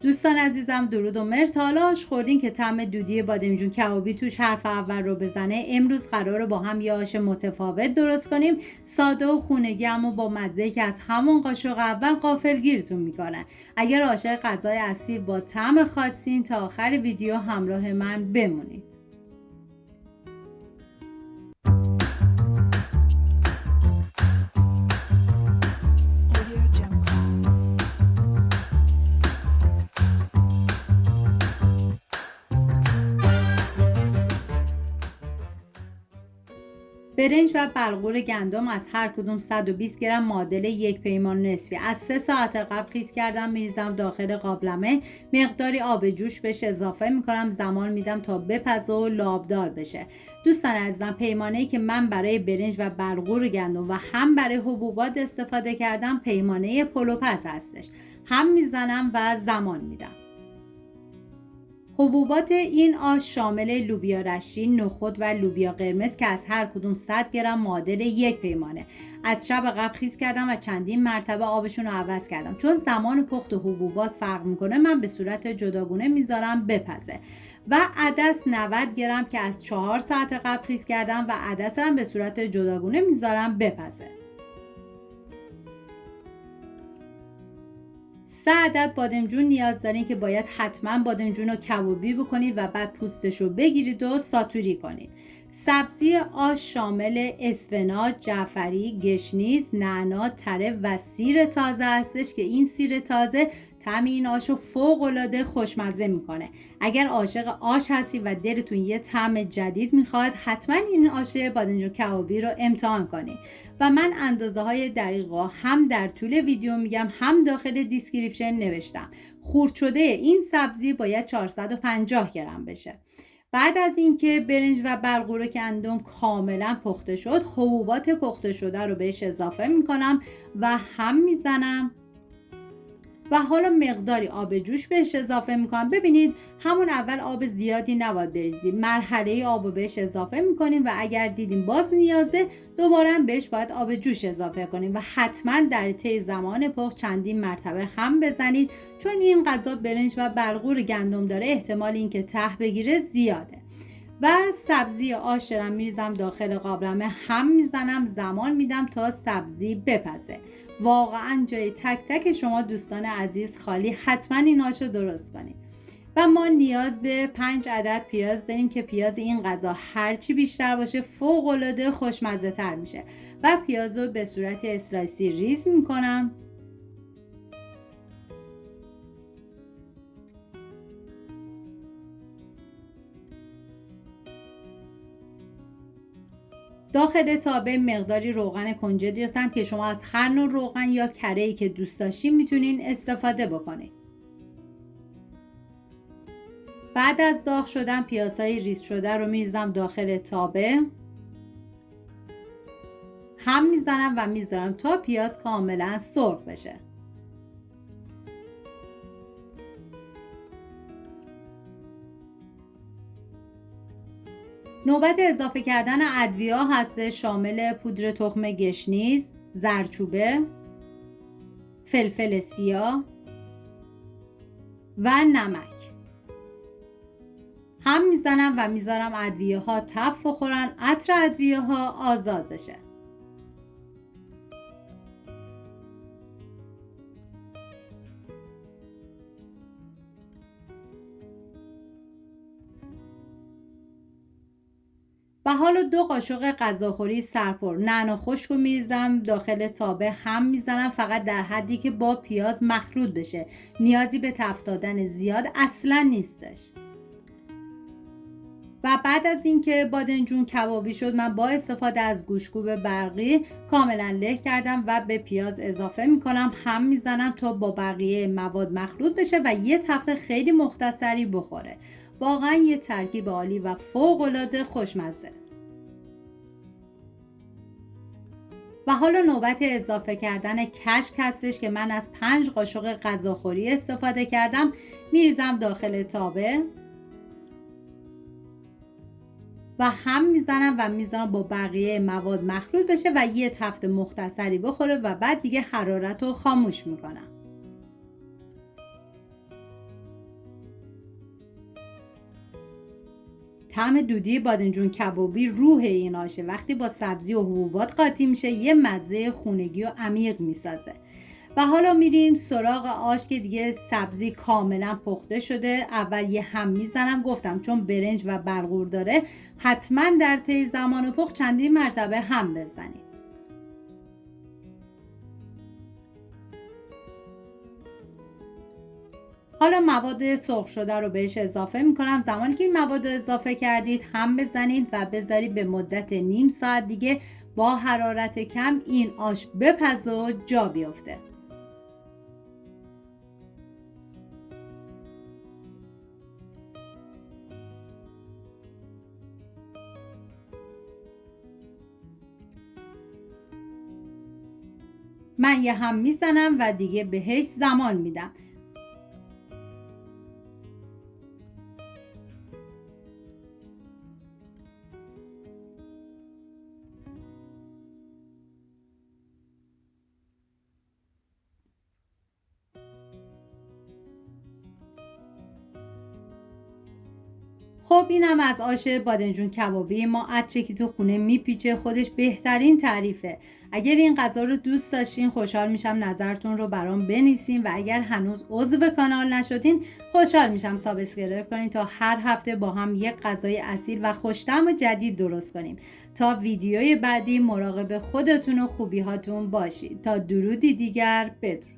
دوستان عزیزم درود و مهر. تا حالا آش خوردین که طعم دودی بادمجون کبابی توش حرف اول رو بزنه؟ امروز قراره با هم یه آش متفاوت درست کنیم، ساده و خونگی اما با مزه‌ای که از همون قاشق اول غافلگیرتون میکنه. اگر عاشق غذای اصیل با طعم خاصین تا آخر ویدیو همراه من بمونید. برنج و بلغور گندم از هر کدوم 120 گرم معادل یک پیمان نصفی از 3 ساعت قبل خیس کردم میریزم داخل قابلمه. مقداری آب جوش بهش اضافه میکنم، زمان میدم تا بپزه و لابدار بشه. دوستان عزیزم، پیمانه‌ای که من برای برنج و بلغور گندم و هم برای حبوبات استفاده کردم پیمانه پلوپز هستش. هم میزنم و زمان میدم. حبوبات این آش شامل لوبیا رشی، نخود و لوبیا قرمز که از هر کدوم 100 گرم معادل یک پیمانه. از شب قبل خیس کردم و چندین مرتبه آبشون رو عوض کردم. چون زمان پخت حبوبات فرق میکنه من به صورت جداگونه میذارم بپزه. و عدس 90 گرم که از 4 ساعت قبل خیس کردم و عدس هم به صورت جداگونه میذارم بپزه. 3 عدد بادمجون نیاز دارین که باید حتما بادمجون رو کبابی بکنید و بعد پوستش رو بگیرید و ساتوری کنید. سبزی آش شامل اسفناج، جعفری، گشنیز، نعنا، تره و سیر تازه هستش که این سیر تازه طعم این آش رو فوق‌العاده خوشمزه میکنه. اگر عاشق آش هستی و دلتون یه طعم جدید میخواد، حتما این آش بادمجون کبابی رو امتحان کنید. و من اندازه های دقیقا هم در طول ویدیو میگم هم داخل دیسکریپشن نوشتم. خرد شده این سبزی باید 450 گرم بشه. بعد از اینکه برنج و بلغور گندم کاملا پخته شد، حبوبات پخته شده رو بهش اضافه میکنم و هم میزنم و حالا مقداری آب جوش بهش اضافه میکنم. ببینید همون اول آب زیادی نباید بریزید، مرحله آب رو بهش اضافه میکنیم و اگر دیدیم باز نیازه دوباره بهش باید آب جوش اضافه کنیم و حتما در طی زمان پخت چندین مرتبه هم بزنید، چون این غذا برنج و بلغور گندم داره احتمال اینکه ته بگیره زیاده. و سبزی آش رو میریزم داخل قابلمه، هم میزنم، زمان میدم تا سبزی بپزه. واقعا جای تک تک شما دوستان عزیز خالی، حتما این آش رو درست کنید. و ما نیاز به 5 عدد پیاز داریم که پیاز این غذا هرچی بیشتر باشه فوق العاده خوشمزه تر میشه. و پیاز رو به صورت اسلایسی ریز میکنم. داخل تابه مقداری روغن کنجد ریختم که شما از هر نوع روغن یا کره‌ای که دوست داشتین میتونین استفاده بکنید. بعد از داغ شدن پیازهای ریز شده رو میریزم داخل تابه، هم میزنم و میذارم تا پیاز کاملا سرخ بشه. نوبت اضافه کردن ادویه هست، شامل پودر تخم گشنیز، زردچوبه، فلفل سیاه و نمک. هم میزنم و میذارم ادویه ها تف بخورن، عطر ادویه ها آزاد بشه. و حالا 2 قاشق غذاخوری سرپر نعنا خشک رو میریزم داخل تابه، هم میزنم فقط در حدی که با پیاز مخلوط بشه. نیازی به تفت دادن زیاد اصلا نیستش. و بعد از اینکه بادمجون کبابی شد، من با استفاده از گوشت‌کوب برقی کاملا له کردم و به پیاز اضافه میکنم، هم میزنم تا با بقیه مواد مخلوط بشه و یه تفت خیلی مختصری بخوره. واقعا یه ترکیب عالی و فوق‌العاده خوشمزه. و حالا نوبت اضافه کردن کشک هستش که من از 5 قاشق غذاخوری استفاده کردم. میریزم داخل تابه و هم میزنم و میذارم با بقیه مواد مخلوط بشه و یه تفت مختصری بخوره و بعد دیگه حرارت رو خاموش میکنم. طعم دودی بادمجون کبابی روح این آشه. وقتی با سبزی و حبوبات قاطی میشه یه مزه خونگی و عمیق میسازه. و حالا میریم سراغ آش که دیگه سبزی کاملا پخته شده. اول یه هم میزنم، گفتم چون برنج و بلغور داره حتما در طی زمان پخت چندین مرتبه هم بزنید. حالا مواد سرخ شده رو بهش اضافه میکنم. زمانی که این مواد اضافه کردید هم بزنید و بذارید به مدت نیم ساعت دیگه با حرارت کم این آش بپزه و جا بیفته. من یه هم میزنم و دیگه بهش زمان میدم. خب اینم از آش بادمجون کبابی ما. عطری که تو خونه میپیچه، خودش بهترین تعریفه. اگر این غذا رو دوست داشتین خوشحال میشم نظرتون رو برام بنویسین و اگر هنوز عضو کانال نشدین خوشحال میشم سابسکرایب کنین تا هر هفته با هم یک غذای اصیل و خوش‌طعم و جدید درست کنیم. تا ویدیوی بعدی مراقب خودتون و خوبی هاتون باشید. تا درودی دیگر، بدرود.